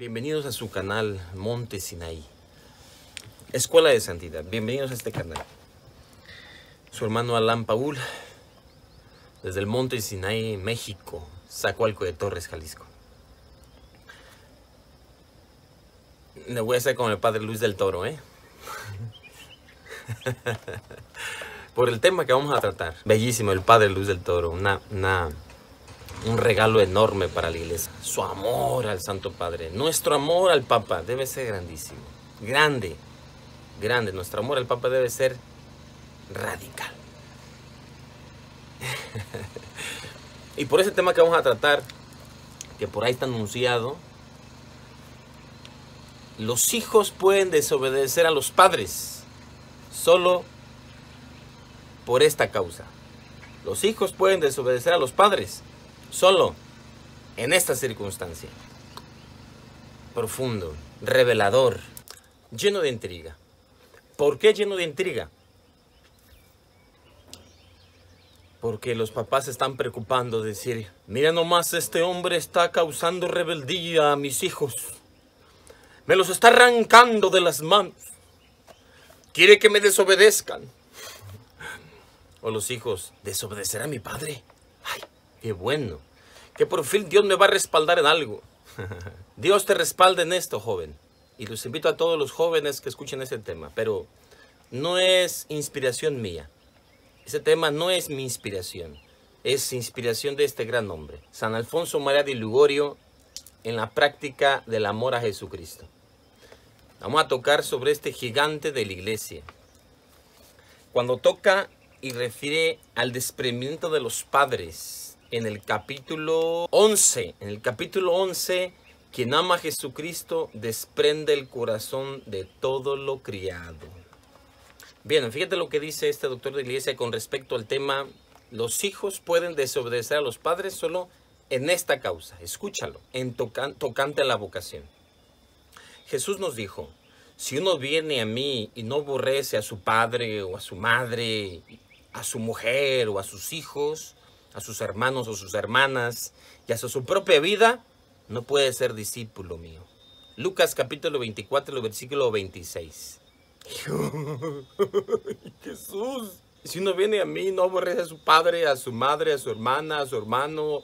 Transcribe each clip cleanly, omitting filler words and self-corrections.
Bienvenidos a su canal Monte Sinaí, Escuela de Santidad. Bienvenidos a este canal. Su hermano Alan Paul, desde el Monte Sinaí, México, Zacualco de Torres, Jalisco. Le voy a hacer con el padre Luis del Toro, por el tema que vamos a tratar. Bellísimo el padre Luis del Toro, un regalo enorme para la iglesia. Su amor al Santo Padre, nuestro amor al Papa debe ser grandísimo, grande. Nuestro amor al Papa debe ser radical. Y por ese tema que vamos a tratar, que por ahí está anunciado, los hijos pueden desobedecer a los padres solo por esta causa. Los hijos pueden desobedecer a los padres solo en esta circunstancia. Profundo, revelador, lleno de intriga. ¿Por qué lleno de intriga? Porque los papás se están preocupando de decir, mira nomás, este hombre está causando rebeldía a mis hijos. Me los está arrancando de las manos. Quiere que me desobedezcan. O los hijos, ¿desobedecerá a mi padre? Ay, qué bueno. Que por fin Dios me va a respaldar en algo. Dios te respalda en esto, joven. Y los invito a todos los jóvenes que escuchen ese tema. Pero no es inspiración mía. Ese tema no es mi inspiración. Es inspiración de este gran hombre, San Alfonso María de Ligorio, en la práctica del amor a Jesucristo. Vamos a tocar sobre este gigante de la iglesia. Cuando toca y refiere al desprendimiento de los padres, en el capítulo 11, quien ama a Jesucristo desprende el corazón de todo lo criado. Bien, fíjate lo que dice este doctor de la iglesia con respecto al tema, los hijos pueden desobedecer a los padres solo en esta causa. Escúchalo, tocante a la vocación. Jesús nos dijo, si uno viene a mí y no aborrece a su padre o a su madre, a su mujer o a sus hijos, a sus hermanos o sus hermanas y hasta su propia vida, no puede ser discípulo mío. Lucas capítulo 24, versículo 26. Jesús, si uno viene a mí y no aborrece a su padre, a su madre, a su hermana, a su hermano,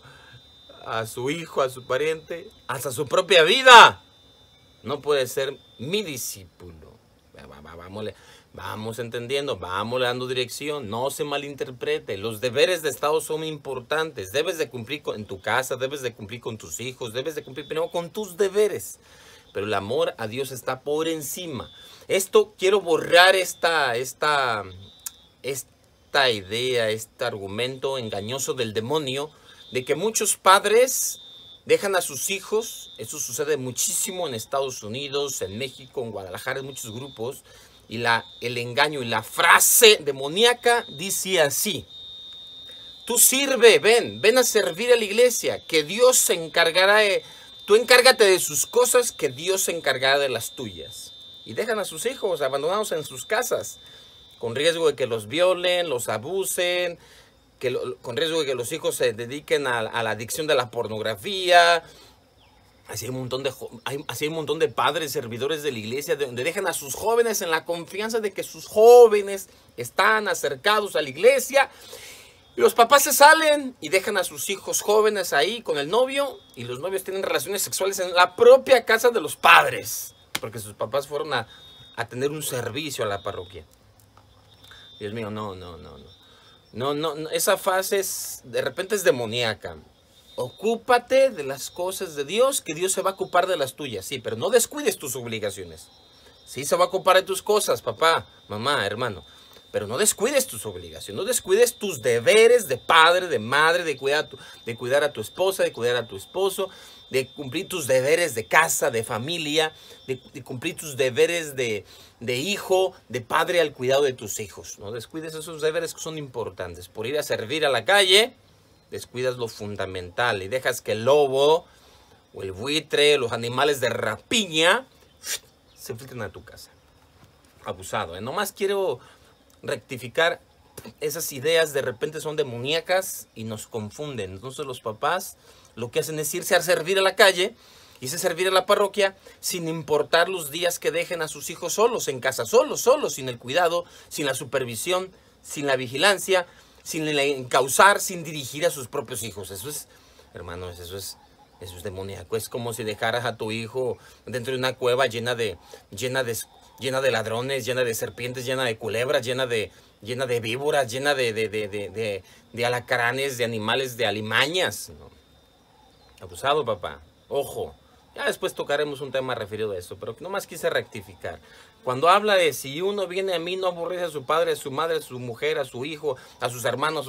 a su hijo, a su pariente, hasta su propia vida, no puede ser mi discípulo. Vamos entendiendo, vamos dando dirección, no se malinterprete. Los deberes de Estado son importantes. Debes de cumplir en tu casa, debes de cumplir con tus hijos, debes de cumplir primero con tus deberes. Pero el amor a Dios está por encima. Esto, quiero borrar esta idea, este argumento engañoso del demonio, de que muchos padres dejan a sus hijos. Eso sucede muchísimo en Estados Unidos, en México, en Guadalajara, en muchos grupos. Y el engaño y la frase demoníaca dice así: tú sirve, ven a servir a la iglesia, que Dios se encargará tú encárgate de sus cosas, que Dios se encargará de las tuyas. Y dejan a sus hijos abandonados en sus casas, con riesgo de que los violen, los abusen, con riesgo de que los hijos se dediquen a la adicción de la pornografía. Así hay un montón de padres, servidores de la iglesia, donde dejan a sus jóvenes en la confianza de que sus jóvenes están acercados a la iglesia. Y los papás se salen y dejan a sus hijos jóvenes ahí con el novio. Y los novios tienen relaciones sexuales en la propia casa de los padres, porque sus papás fueron a tener un servicio a la parroquia. Dios mío, no. Esa fase de repente es demoníaca. Ocúpate de las cosas de Dios, que Dios se va a ocupar de las tuyas. Sí, pero no descuides tus obligaciones. Sí, se va a ocupar de tus cosas, papá, mamá, hermano. Pero no descuides tus obligaciones, no descuides tus deberes de padre, de madre, de cuidar a tu esposa, de cuidar a tu esposo, de cumplir tus deberes de casa, de familia, de cumplir tus deberes de hijo, de padre al cuidado de tus hijos. No descuides esos deberes que son importantes. Por ir a servir a la calle, descuidas lo fundamental y dejas que el lobo o el buitre, los animales de rapiña, se filtren a tu casa. Abusado, Nomás quiero rectificar, esas ideas de repente son demoníacas y nos confunden. Entonces los papás lo que hacen es irse a servir a la calle Y ese servir a la parroquia sin importar los días que dejen a sus hijos solos en casa, solos, sin el cuidado, sin la supervisión, sin la vigilancia, sin el encauzar, sin dirigir a sus propios hijos. Eso es, hermanos, eso es demoníaco. Es como si dejaras a tu hijo dentro de una cueva llena de ladrones, llena de serpientes, llena de culebras, llena de víboras, llena de alacranes, de animales, de alimañas. No. Abusado, papá. Ojo. Ya después tocaremos un tema referido a esto, pero nomás quise rectificar. Cuando habla de si uno viene a mí, no aborrece a su padre, a su madre, a su mujer, a su hijo, a sus hermanos,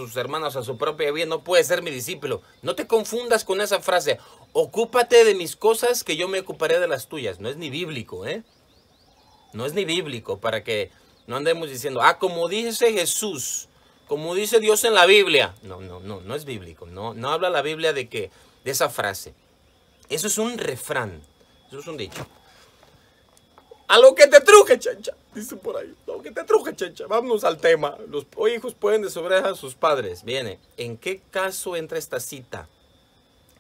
a su propia vida, no puede ser mi discípulo. No te confundas con esa frase. Ocúpate de mis cosas, que yo me ocuparé de las tuyas. No es ni bíblico, ¿eh? No es ni bíblico, para que no andemos diciendo, como dice Jesús, como dice Dios en la Biblia. No es bíblico. No habla la Biblia de esa frase. Eso es un refrán, eso es un dicho. A lo que te truje, chancha, dice por ahí. A lo que te truje, chancha. Vámonos al tema. Los hijos pueden desobedecer a sus padres. Viene, ¿en qué caso entra esta cita?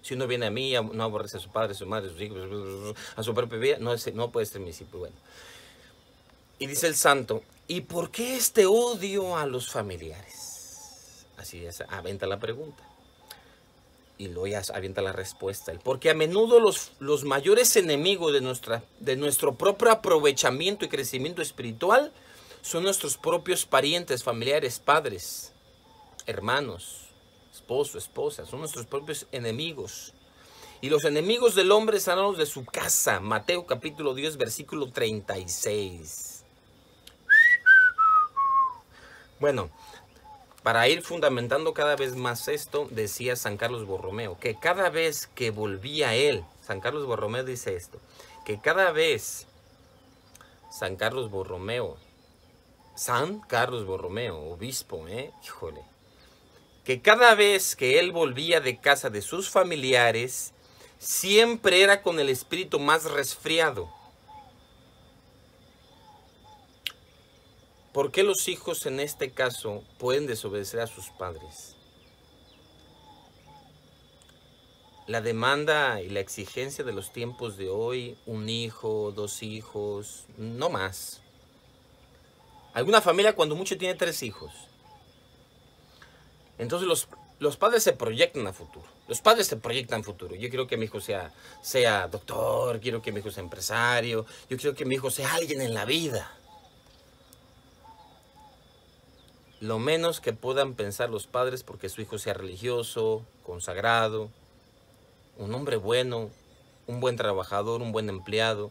Si uno viene a mí, no aborrece a su padre, a su madre, a sus hijos, a su propia vida, no puede ser mi discípulo. Bueno. Y dice el santo, ¿y por qué este odio a los familiares? Así es, aventa la pregunta. Y luego ya avienta la respuesta. Porque a menudo los mayores enemigos de nuestro propio aprovechamiento y crecimiento espiritual son nuestros propios parientes, familiares, padres, hermanos, esposo, esposa. Son nuestros propios enemigos. Y los enemigos del hombre serán los de su casa. Mateo capítulo 10, versículo 36. Bueno, para ir fundamentando cada vez más esto, decía San Carlos Borromeo, que cada vez que volvía él, San Carlos Borromeo dice esto, que cada vez San Carlos Borromeo, obispo, híjole, que cada vez que él volvía de casa de sus familiares, siempre era con el espíritu más resfriado. ¿Por qué los hijos en este caso pueden desobedecer a sus padres? La demanda y la exigencia de los tiempos de hoy, un hijo, 2 hijos, no más. Alguna familia cuando mucho tiene 3 hijos. Entonces los padres se proyectan a futuro. Los padres se proyectan a futuro. Yo quiero que mi hijo sea doctor, quiero que mi hijo sea empresario, yo quiero que mi hijo sea alguien en la vida. Lo menos que puedan pensar los padres porque su hijo sea religioso, consagrado, un hombre bueno, un buen trabajador, un buen empleado,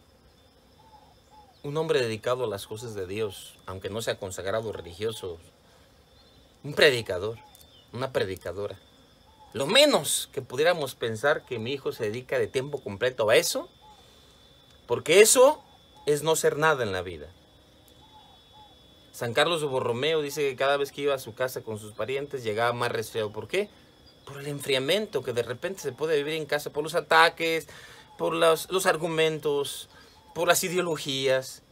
un hombre dedicado a las cosas de Dios, aunque no sea consagrado o religioso, un predicador, una predicadora. Lo menos que pudiéramos pensar que mi hijo se dedica de tiempo completo a eso, porque eso es no ser nada en la vida. San Carlos Borromeo dice que cada vez que iba a su casa con sus parientes llegaba más resfriado. ¿Por qué? Por el enfriamiento que de repente se puede vivir en casa, por los ataques, por los argumentos, por las ideologías,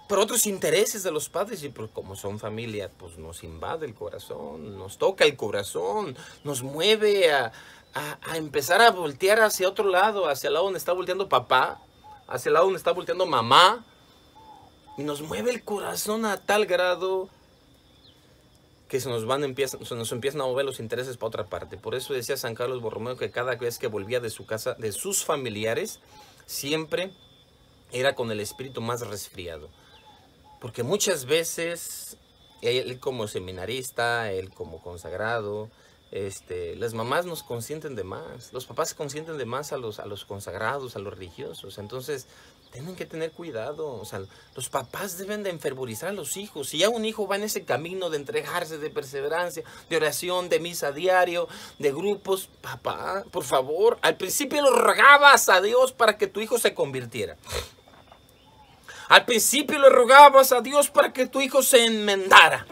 por otros intereses de los padres. Y como son familia, pues nos invade el corazón, nos toca el corazón, nos mueve a empezar a voltear hacia otro lado, hacia el lado donde está volteando papá, hacia el lado donde está volteando mamá. Y nos mueve el corazón a tal grado que se nos empiezan a mover los intereses para otra parte. Por eso decía San Carlos Borromeo que cada vez que volvía de su casa, de sus familiares, siempre era con el espíritu más resfriado. Porque muchas veces, él como seminarista, él como consagrado, las mamás nos consienten de más, los papás consienten de más a los consagrados, a los religiosos. Entonces tienen que tener cuidado. O sea, los papás deben de enfervorizar a los hijos. Si ya un hijo va en ese camino de entregarse, de perseverancia, de oración, de misa diario, de grupos, papá, por favor, al principio lo rogabas a Dios para que tu hijo se convirtiera. Al principio le rogabas a Dios para que tu hijo se enmendara.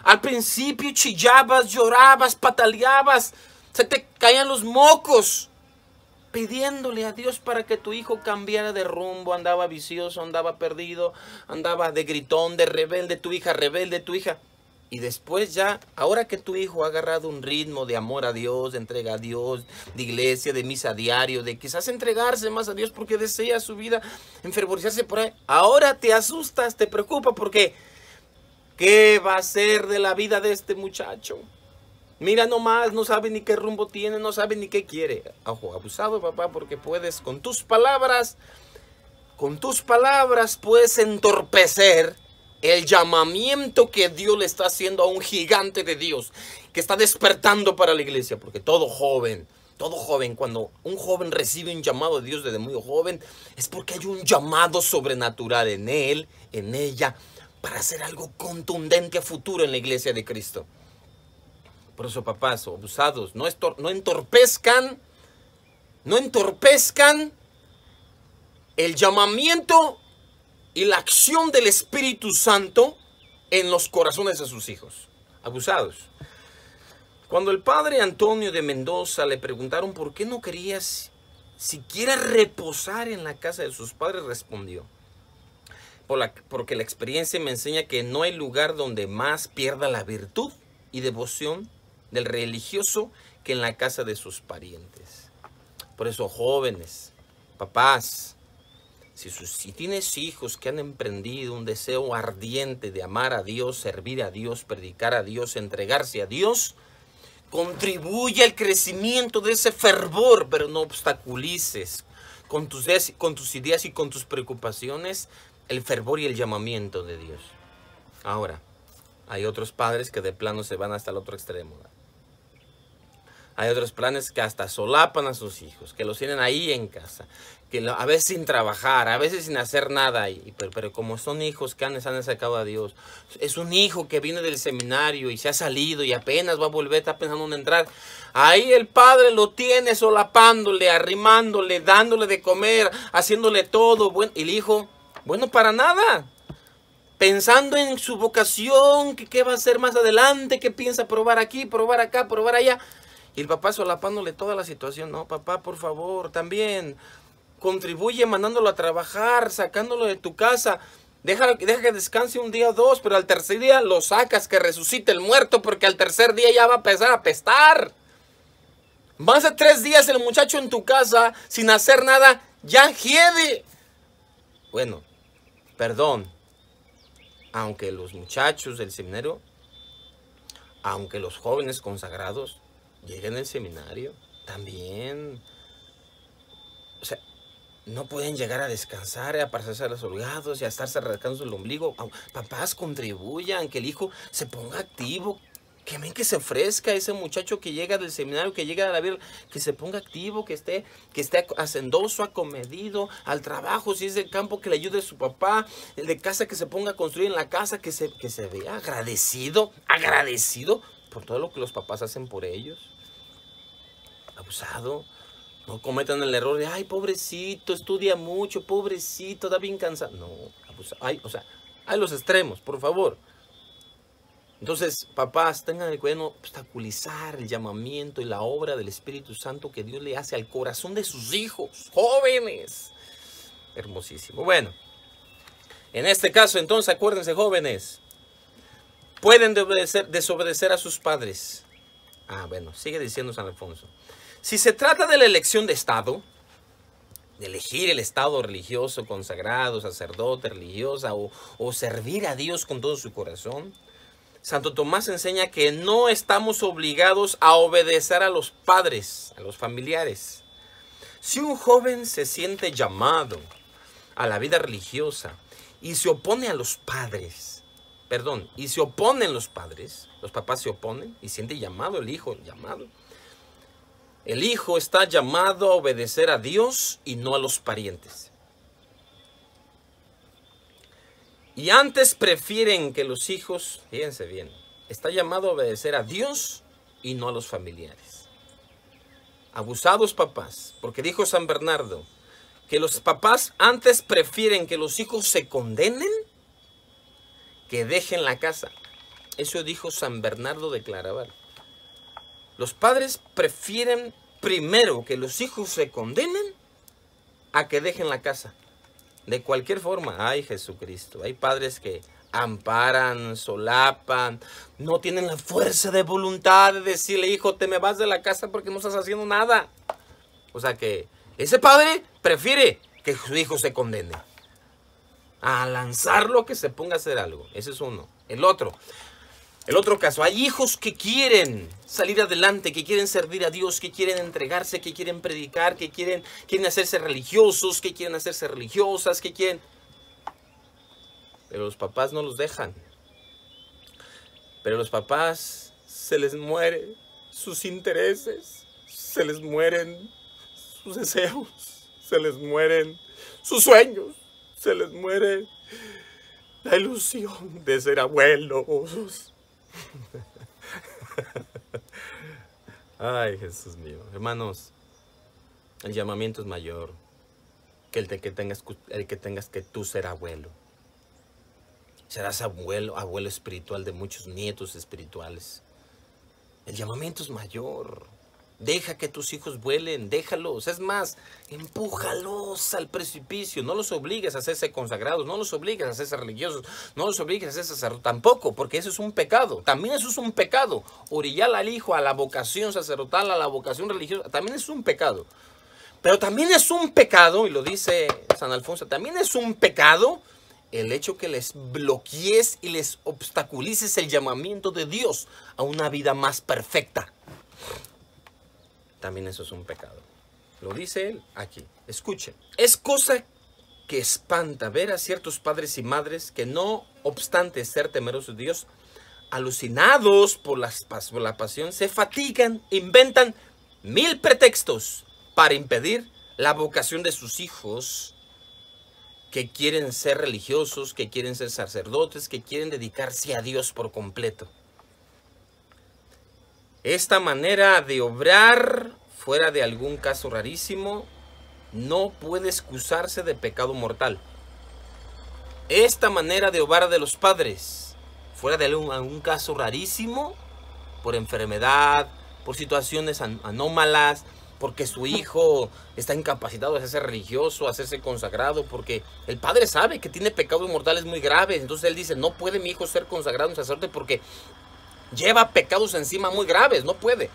Al principio chillabas, llorabas, pataleabas, se te caían los mocos, pidiéndole a Dios para que tu hijo cambiara de rumbo. Andaba vicioso, andaba perdido, andaba de gritón, de rebelde, tu hija rebelde, tu hija. Y después ya, ahora que tu hijo ha agarrado un ritmo de amor a Dios, de entrega a Dios, de iglesia, de misa a diario, de quizás entregarse más a Dios porque desea su vida, enfervorizarse por ahí, ahora te asustas, te preocupa porque ¿qué va a ser de la vida de este muchacho? Mira nomás, no sabe ni qué rumbo tiene, no sabe ni qué quiere. Ojo, abusado, papá, porque puedes con tus palabras puedes entorpecer el llamamiento que Dios le está haciendo a un gigante de Dios que está despertando para la iglesia. Porque todo joven, cuando un joven recibe un llamado de Dios desde muy joven, es porque hay un llamado sobrenatural en él, en ella, para hacer algo contundente a futuro en la iglesia de Cristo. Por eso, papás abusados, no entorpezcan el llamamiento y la acción del Espíritu Santo en los corazones de sus hijos. Abusados. Cuando el padre Antonio de Mendoza le preguntaron por qué no quería siquiera reposar en la casa de sus padres, respondió: porque la experiencia me enseña que no hay lugar donde más pierda la virtud y devoción del religioso que en la casa de sus parientes. Por eso, jóvenes, papás, si tienes hijos que han emprendido un deseo ardiente de amar a Dios, servir a Dios, predicar a Dios, entregarse a Dios, contribuye al crecimiento de ese fervor, pero no obstaculices con tus ideas y con tus preocupaciones el fervor y el llamamiento de Dios. Ahora, hay otros padres que de plano se van hasta el otro extremo. Hay otros planes que hasta solapan a sus hijos, que los tienen ahí en casa, que a veces sin trabajar, a veces sin hacer nada. Pero como son hijos que se han sacado a Dios, es un hijo que viene del seminario y se ha salido y apenas va a volver, está pensando en entrar. Ahí el padre lo tiene solapándole, arrimándole, dándole de comer, haciéndole todo. Y el hijo, bueno, para nada. Pensando en su vocación, que qué va a hacer más adelante, que piensa probar aquí, probar acá, probar allá. Y el papá solapándole toda la situación. No, papá, por favor, también contribuye mandándolo a trabajar, sacándolo de tu casa. Deja que descanse un día o dos, pero al tercer día lo sacas, que resucite el muerto, porque al tercer día ya va a empezar a apestar. Más de 3 días el muchacho en tu casa sin hacer nada, ya hiede. Bueno, perdón. Aunque los muchachos del seminario, aunque los jóvenes consagrados lleguen al seminario, también, o sea, no pueden llegar a descansar, a pasarse a los holgados y a estarse rascando el ombligo. Papás, contribuyan, que el hijo se ponga activo, que se ofrezca ese muchacho que llega del seminario, que llega a la vida, que se ponga activo, que esté hacendoso, acomedido, al trabajo, si es del campo, que le ayude a su papá, el de casa, que se ponga a construir en la casa, que se vea agradecido por todo lo que los papás hacen por ellos. Abusado. No cometan el error de, ay, pobrecito, estudia mucho, pobrecito, está bien cansado. No, abusado. Hay los extremos, por favor. Entonces, papás, tengan el cuidado de no obstaculizar el llamamiento y la obra del Espíritu Santo que Dios le hace al corazón de sus hijos, jóvenes. Hermosísimo. Bueno, en este caso, entonces, acuérdense, jóvenes, pueden desobedecer a sus padres. Bueno, sigue diciendo San Alfonso. Si se trata de la elección de Estado, de elegir el Estado religioso, consagrado, sacerdote, religiosa, o servir a Dios con todo su corazón, Santo Tomás enseña que no estamos obligados a obedecer a los padres, a los familiares. Si un joven se siente llamado a la vida religiosa y se opone a los padres, y se oponen los padres, los papás se oponen y siente llamado el hijo, llamado. El hijo está llamado a obedecer a Dios y no a los parientes. Y antes prefieren que los hijos, fíjense bien, está llamado a obedecer a Dios y no a los familiares. Abusados papás, porque dijo San Bernardo que los papás antes prefieren que los hijos se condenen que dejen la casa. Eso dijo San Bernardo de Claraval. Los padres prefieren primero que los hijos se condenen a que dejen la casa. De cualquier forma, ay Jesucristo, hay padres que amparan, solapan, no tienen la fuerza de voluntad de decirle, hijo, te me vas de la casa porque no estás haciendo nada. O sea que ese padre prefiere que su hijo se condene a lanzarlo, que se ponga a hacer algo. Ese es uno. El otro caso, hay hijos que quieren salir adelante, que quieren servir a Dios, que quieren entregarse, que quieren predicar, que quieren hacerse religiosos, que quieren hacerse religiosas, que quieren... Pero los papás no los dejan. Pero los papás se les mueren sus intereses, se les mueren sus deseos, se les mueren sus sueños, se les muere la ilusión de ser abuelos. Ay, Jesús mío. Hermanos, el llamamiento es mayor que el que tengas que tú ser abuelo. Serás abuelo espiritual de muchos nietos espirituales. El llamamiento es mayor. Deja que tus hijos vuelen, déjalos. Es más, empújalos al precipicio. No los obligues a hacerse consagrados, no los obligues a hacerse religiosos, no los obligues a hacerse sacerdotes tampoco, porque eso es un pecado. También eso es un pecado. Orillar al hijo a la vocación sacerdotal, a la vocación religiosa, también es un pecado. Pero también es un pecado, y lo dice San Alfonso, también es un pecado el hecho que les bloquees y les obstaculices el llamamiento de Dios a una vida más perfecta. También eso es un pecado. Lo dice él aquí. Escuchen. Es cosa que espanta ver a ciertos padres y madres que, no obstante ser temerosos de Dios, alucinados por la pasión, se fatigan, inventan 1000 pretextos para impedir la vocación de sus hijos, que quieren ser religiosos, que quieren ser sacerdotes, que quieren dedicarse a Dios por completo. Esta manera de obrar, fuera de algún caso rarísimo, no puede excusarse de pecado mortal. Esta manera de obrar de los padres, fuera de algún caso rarísimo, por enfermedad, por situaciones anómalas, porque su hijo está incapacitado de hacerse religioso, a hacerse consagrado, porque el padre sabe que tiene pecados mortales muy graves. Entonces él dice, no puede mi hijo ser consagrado, un sacerdote, porque lleva pecados encima muy graves, no puede.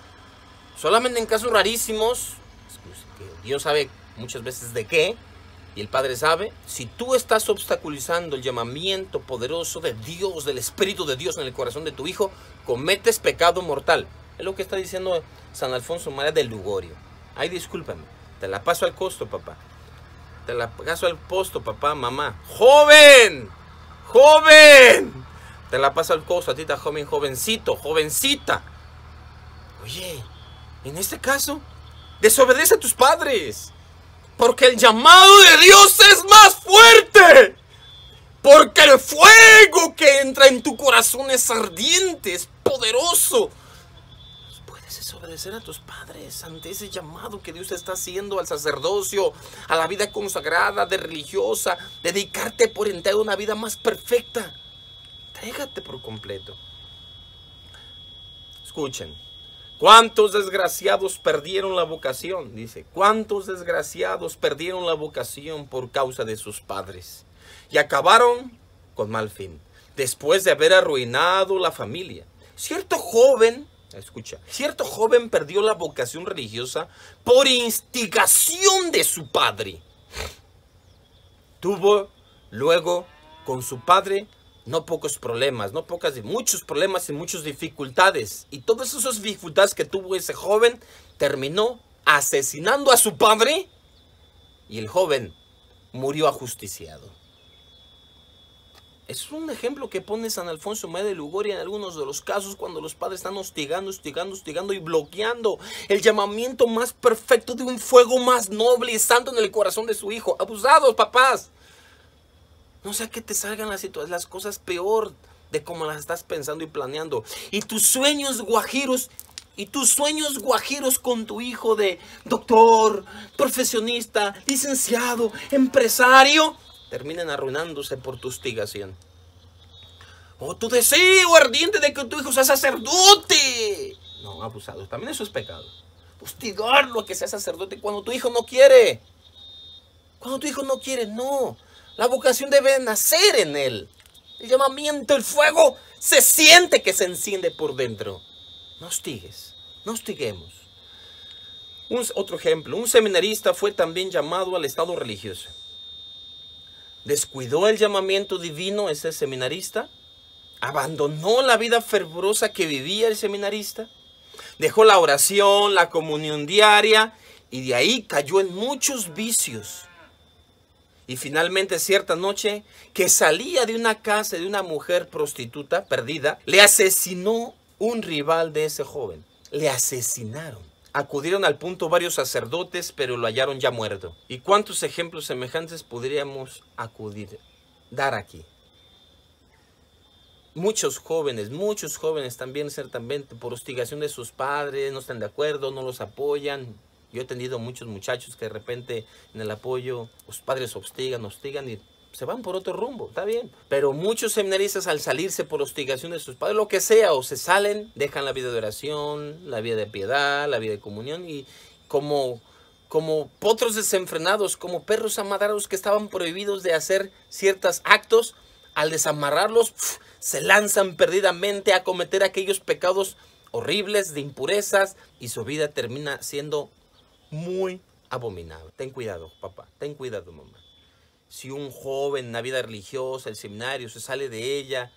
Solamente en casos rarísimos, que Dios sabe muchas veces de qué, y el padre sabe, si tú estás obstaculizando el llamamiento poderoso de Dios, del Espíritu de Dios en el corazón de tu hijo, cometes pecado mortal. Es lo que está diciendo San Alfonso María de Lugorio. Ay, discúlpame, te la paso al costo, papá. Te la paso al costo, papá, mamá. ¡Joven! ¡Joven! Te la paso al costo, a ti está joven, jovencito, jovencita. Oye, en este caso, desobedece a tus padres. Porque el llamado de Dios es más fuerte. Porque el fuego que entra en tu corazón es ardiente, es poderoso. Puedes desobedecer a tus padres ante ese llamado que Dios está haciendo al sacerdocio, a la vida consagrada, de religiosa, dedicarte por entero a una vida más perfecta. Déjate por completo. Escuchen. ¿Cuántos desgraciados perdieron la vocación? Dice, ¿cuántos desgraciados perdieron la vocación por causa de sus padres? Y acabaron con mal fin, después de haber arruinado la familia. Cierto joven perdió la vocación religiosa por instigación de su padre. Tuvo luego con su padre no pocos problemas, muchos problemas y muchas dificultades. Y todas esas dificultades que tuvo ese joven, terminó asesinando a su padre, y el joven murió ajusticiado. Es un ejemplo que pone San Alfonso María de Lugoria en algunos de los casos, cuando los padres están hostigando y bloqueando el llamamiento más perfecto de un fuego más noble y santo en el corazón de su hijo. Abusados, papás. No sea que te salgan las cosas peor de como las estás pensando y planeando. Y tus sueños guajiros con tu hijo de doctor, profesionista, licenciado, empresario, terminan arruinándose por tu hostigación. O tu deseo ardiente de que tu hijo sea sacerdote. No, abusados. También eso es pecado. Hostigarlo a que sea sacerdote cuando tu hijo no quiere. Cuando tu hijo no quiere, no. La vocación debe nacer en él. El llamamiento, el fuego, se siente que se enciende por dentro. No hostigues, no hostiguemos. Otro ejemplo, un seminarista fue también llamado al estado religioso. Descuidó el llamamiento divino ese seminarista, abandonó la vida fervorosa que vivía el seminarista, dejó la oración, la comunión diaria y de ahí cayó en muchos vicios. Y finalmente cierta noche que salía de una casa de una mujer prostituta perdida, le asesinó un rival de ese joven. Le asesinaron. Acudieron al punto varios sacerdotes, pero lo hallaron ya muerto. ¿Y cuántos ejemplos semejantes podríamos dar aquí? Muchos jóvenes también ciertamente por hostigación de sus padres, no están de acuerdo, no los apoyan. Yo he tenido muchos muchachos que de repente en el apoyo los padres hostigan y se van por otro rumbo, está bien. Pero muchos seminaristas al salirse por hostigación de sus padres, lo que sea, o se salen, dejan la vida de oración, la vida de piedad, la vida de comunión y como potros desenfrenados, como perros amarrados que estaban prohibidos de hacer ciertos actos, al desamarrarlos se lanzan perdidamente a cometer aquellos pecados horribles de impurezas y su vida termina siendo muy abominable. Ten cuidado, papá, ten cuidado, mamá. Si un joven en la vida religiosa, el seminario, se sale de ella,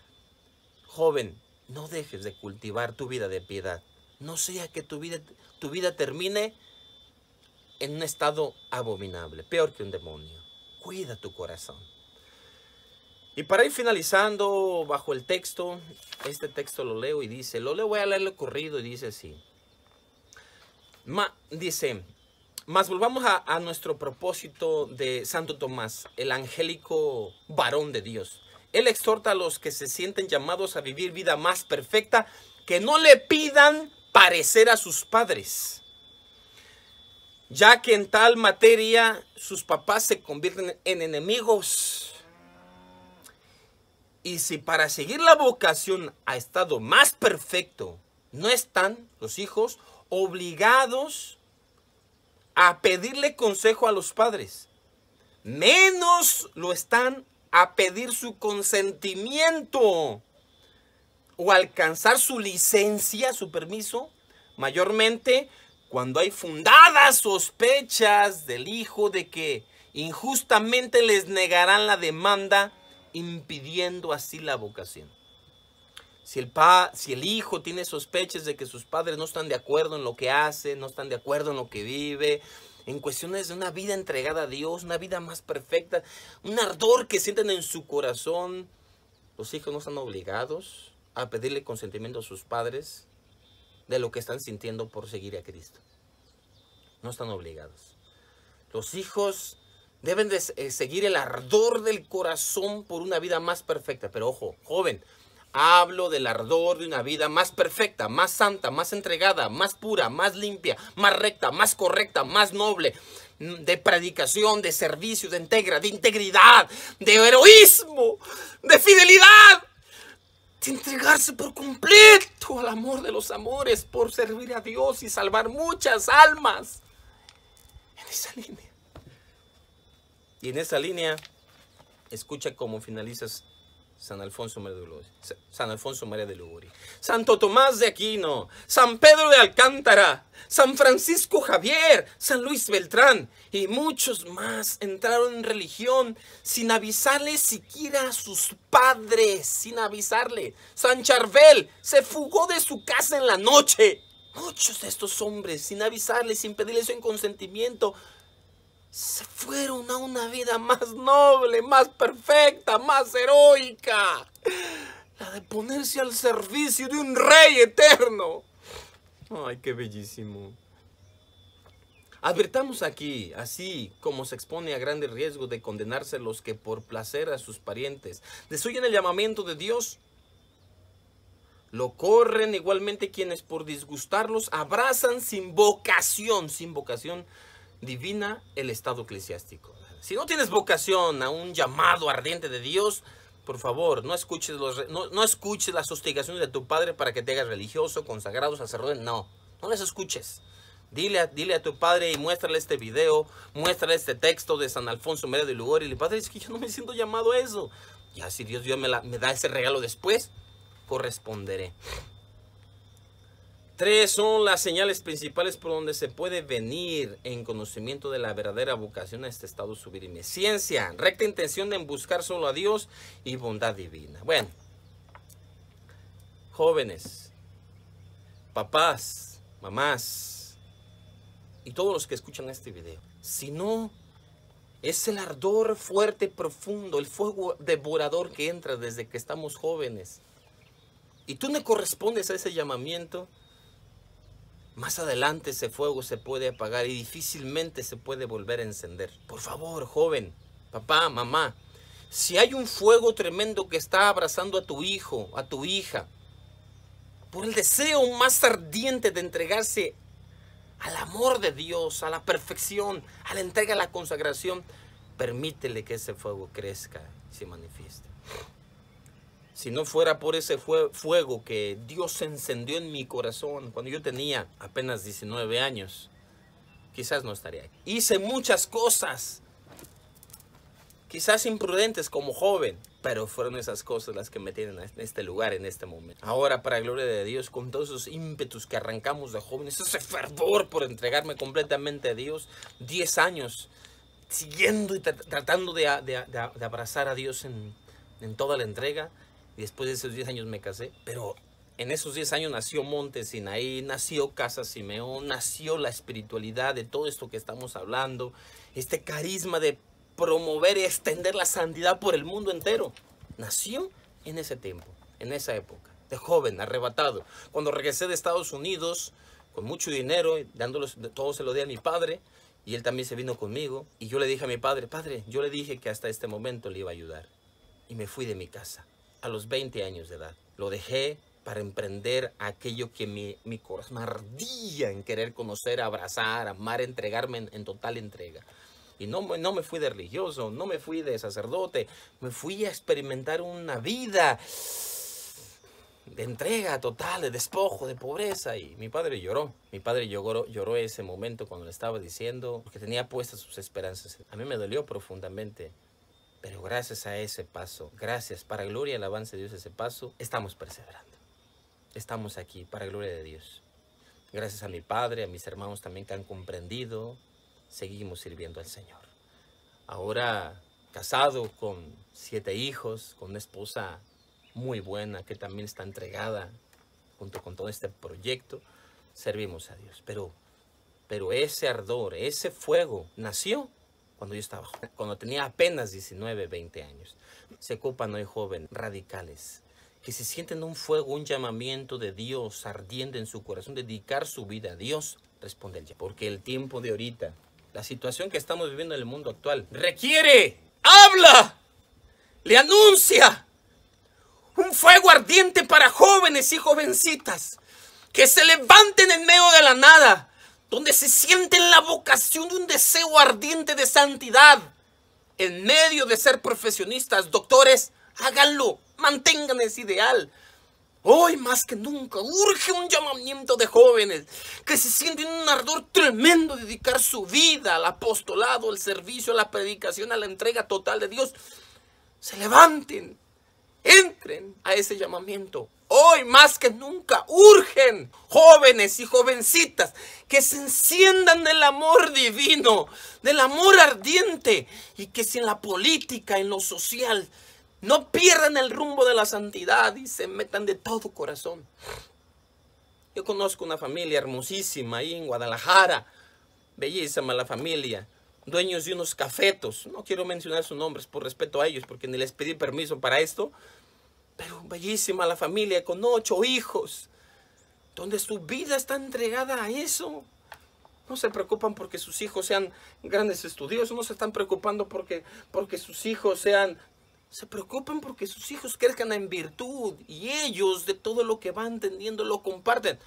joven, no dejes de cultivar tu vida de piedad. No sea que tu vida termine en un estado abominable, peor que un demonio. Cuida tu corazón. Y para ir finalizando bajo el texto, este texto lo leo y dice, voy a leerlo corrido y dice así. Mas volvamos a nuestro propósito de Santo Tomás, el angélico varón de Dios. Él exhorta a los que se sienten llamados a vivir vida más perfecta, que no le pidan parecer a sus padres, ya que en tal materia sus papás se convierten en enemigos. Y si para seguir la vocación a estado más perfecto no están los hijos obligados a pedirle consejo a los padres, menos lo están a pedir su consentimiento o alcanzar su licencia, su permiso, mayormente cuando hay fundadas sospechas del hijo de que injustamente les negarán la demanda, impidiendo así la vocación. Si el hijo tiene sospechas de que sus padres no están de acuerdo en lo que hace, no están de acuerdo en lo que vive, en cuestiones de una vida entregada a Dios, una vida más perfecta, un ardor que sienten en su corazón, los hijos no están obligados a pedirle consentimiento a sus padres de lo que están sintiendo por seguir a Cristo. No están obligados. Los hijos deben de seguir el ardor del corazón por una vida más perfecta. Pero ojo, joven, hablo del ardor de una vida más perfecta, más santa, más entregada, más pura, más limpia, más recta, más correcta, más noble, de predicación, de servicio, de integridad, de heroísmo, de fidelidad, de entregarse por completo al amor de los amores, por servir a Dios y salvar muchas almas. En esa línea. Y en esa línea, escucha cómo finalizas San Alfonso María de Liguori. Santo Tomás de Aquino, San Pedro de Alcántara, San Francisco Javier, San Luis Beltrán y muchos más entraron en religión sin avisarle siquiera a sus padres, sin avisarle. San Charbel se fugó de su casa en la noche. Muchos de estos hombres, sin avisarle, sin pedirle su consentimiento, se fueron a una vida más noble, más perfecta, más heroica. La de ponerse al servicio de un rey eterno. Ay, qué bellísimo. Advertamos aquí, así como se expone a grande riesgo de condenarse los que por placer a sus parientes desoyen el llamamiento de Dios, lo corren igualmente quienes por disgustarlos abrazan sin vocación divina el estado eclesiástico. Si no tienes vocación a un llamado ardiente de Dios, por favor, no escuches las hostigaciones de tu padre para que te hagas religioso, consagrado, sacerdote. No les escuches. Dile a tu padre y muéstrale este video, muéstrale este texto de San Alfonso María de Liguori. Y el padre dice que yo no me siento llamado a eso. Ya si Dios me da ese regalo después, corresponderé. 3 son las señales principales por donde se puede venir en conocimiento de la verdadera vocación a este estado sublime. Ciencia, recta intención en buscar solo a Dios y bondad divina. Bueno, jóvenes, papás, mamás y todos los que escuchan este video, si no es el ardor fuerte, profundo, el fuego devorador que entra desde que estamos jóvenes, y tú no correspondes a ese llamamiento, más adelante ese fuego se puede apagar y difícilmente se puede volver a encender. Por favor, joven, papá, mamá, si hay un fuego tremendo que está abrazando a tu hijo, a tu hija, por el deseo más ardiente de entregarse al amor de Dios, a la perfección, a la entrega, a la consagración, permítele que ese fuego crezca y se manifieste. Si no fuera por ese fuego que Dios encendió en mi corazón cuando yo tenía apenas 19 años, quizás no estaría aquí. Hice muchas cosas, quizás imprudentes como joven, pero fueron esas cosas las que me tienen en este lugar, en este momento. Ahora, para gloria de Dios, con todos esos ímpetus que arrancamos de jóvenes, ese fervor por entregarme completamente a Dios, 10 años siguiendo y tratando de abrazar a Dios en toda la entrega. Y después de esos 10 años me casé, pero en esos 10 años nació Monte Sinaí, nació Casa Simeón, nació la espiritualidad de todo esto que estamos hablando, este carisma de promover y extender la santidad por el mundo entero. Nació en ese tiempo, en esa época, de joven, arrebatado. Cuando regresé de Estados Unidos, con mucho dinero, todo se lo di a mi padre, y él también se vino conmigo, y yo le dije a mi padre, yo le dije que hasta este momento le iba a ayudar, y me fui de mi casa. A los 20 años de edad. Lo dejé para emprender aquello que mi corazón ardía en querer conocer, abrazar, amar, entregarme en total entrega. Y no me fui de religioso, no me fui de sacerdote, me fui a experimentar una vida de entrega total, de despojo, de pobreza. Y mi padre lloró. Mi padre lloró ese momento cuando le estaba diciendo, porque tenía puestas sus esperanzas. A mí me dolió profundamente. Pero gracias a ese paso, gracias, para gloria y alabanza de Dios ese paso, estamos perseverando. Estamos aquí, para gloria de Dios. Gracias a mi padre, a mis hermanos también que han comprendido, seguimos sirviendo al Señor. Ahora casado con 7 hijos, con una esposa muy buena que también está entregada junto con todo este proyecto, servimos a Dios. Pero ese ardor, ese fuego nació cuando yo estaba joven, cuando tenía apenas 19, 20 años. Se ocupan hoy jóvenes radicales que se sienten un fuego, un llamamiento de Dios ardiendo en su corazón, dedicar su vida a Dios, responde el ya. Porque el tiempo de ahorita, la situación que estamos viviendo en el mundo actual, requiere, habla, le anuncia un fuego ardiente para jóvenes y jovencitas que se levanten en medio de la nada, donde se sienten la vocación de un deseo ardiente de santidad. En medio de ser profesionistas, doctores, háganlo, mantengan ese ideal. Hoy más que nunca urge un llamamiento de jóvenes que se sienten un ardor tremendo de dedicar su vida al apostolado, al servicio, a la predicación, a la entrega total de Dios. Se levanten, entren a ese llamamiento. Hoy más que nunca urgen jóvenes y jovencitas que se enciendan del amor divino, del amor ardiente, y que si en la política, en lo social, no pierdan el rumbo de la santidad y se metan de todo corazón. Yo conozco una familia hermosísima ahí en Guadalajara, bellísima la familia, dueños de unos cafetos. No quiero mencionar sus nombres por respeto a ellos porque ni les pedí permiso para esto. Pero bellísima la familia con 8 hijos, donde su vida está entregada a eso. No se preocupan porque sus hijos sean grandes estudiosos, no se están preocupando porque sus hijos sean... Se preocupan porque sus hijos crezcan en virtud y ellos de todo lo que van entendiendo lo comparten.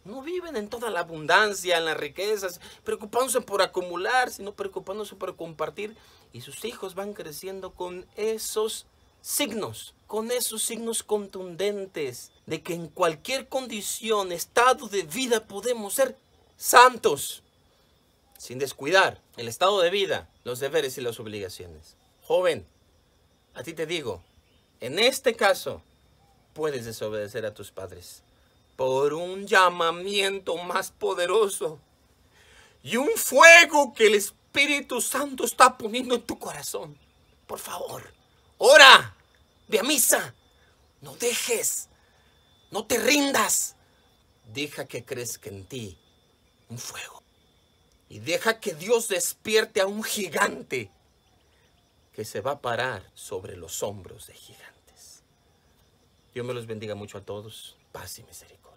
No viven en toda la abundancia, en las riquezas, preocupándose por acumular, sino preocupándose por compartir. Y sus hijos van creciendo con esos signos contundentes de que en cualquier condición, estado de vida podemos ser santos, sin descuidar el estado de vida, los deberes y las obligaciones. Joven, a ti te digo, En este caso, puedes desobedecer a tus padres por un llamamiento más poderoso y un fuego que el Espíritu Santo está poniendo en tu corazón. Por favor, ora, ve a misa, no dejes, no te rindas. Deja que crezca en ti un fuego y deja que Dios despierte a un gigante que se va a parar sobre los hombros de gigantes. Dios me los bendiga mucho a todos. Paz y misericordia.